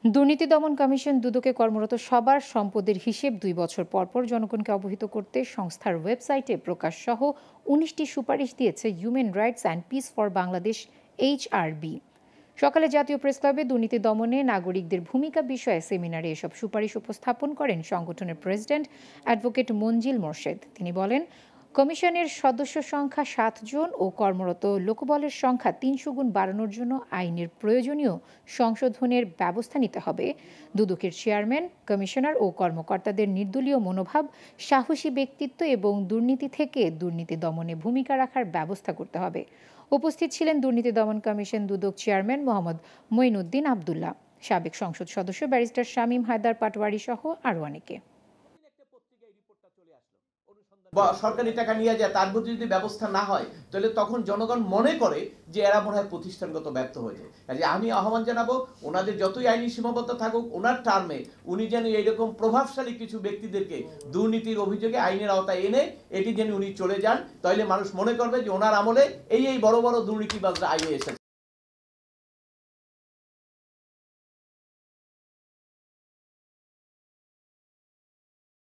দুর্নীতি দমন কমিশন দুদকে কর্মরত সবার সম্পদের হিসেব ২ বছর পর পর জনগণকে অবহিত করতে সংস্থার ওয়েবসাইটে প্রকাশ সহ ১৯টি সুপারিশ দিয়েছে human rights and piece for Bangladesh HRB। সকালে জাতীয় প্রেসক্লাবে দুর্নীতি দমনে নাগরিকদের ভূমিকা বিষয়ে সেমিনারে এসব সুপারিশ উপস্থাপন করেন সংগঠনের প্রেসিডেন্ট অ্যাডভোকেট মঞ্জিল মোরশেদ। তিনি বলেন, কমিশনের সদস্য সংখ্যা ৭ জন ও কর্মরত লোকবলের সংখ্যা ৩০০ গুণ বাড়ানোর জন্য আইনের প্রয়োজনীয় সংশোধনের ব্যবস্থা নিতে হবে। দুদকের চেয়ারম্যান, কমিশনার ও কর্মকর্তাদের নির্দলীয় মনোভাব, সাহসী ব্যক্তিত্ব এবং দুর্নীতি থেকে দুর্নীতি দমনে ভূমিকা রাখার ব্যবস্থা করতে হবে। উপস্থিত ছিলেন দুর্নীতি দমন কমিশন দুদক চেয়ারম্যান মোহাম্মদ মঈনুদ্দিন আবদুল্লাহ, সাবেক সংসদ সদস্য ব্যারিস্টার শামীম হায়দার পাটোয়ারি সহ আরও অনেকে। সরকারি টাকা নিয়ে যায়, তার প্রতি যদি ব্যবস্থা না হয় তাহলে তখন জনগণ মনে করে যে এরা মনে হয় প্রতিষ্ঠানগত ব্যর্থ হয়ে যায়। কাজে আমি আহ্বান জানাবো, ওনাদের যতই আইনি সীমাবদ্ধ থাকুক, ওনার টার্মে উনি যেন এইরকম প্রভাবশালী কিছু ব্যক্তিদেরকে দুর্নীতির অভিযোগে আইনের আওতায় এনে এটি যেন উনি চলে যান, তাহলে মানুষ মনে করবে যে ওনার আমলে এই বড় বড় দুর্নীতিবাজরা আইনে এসেছে।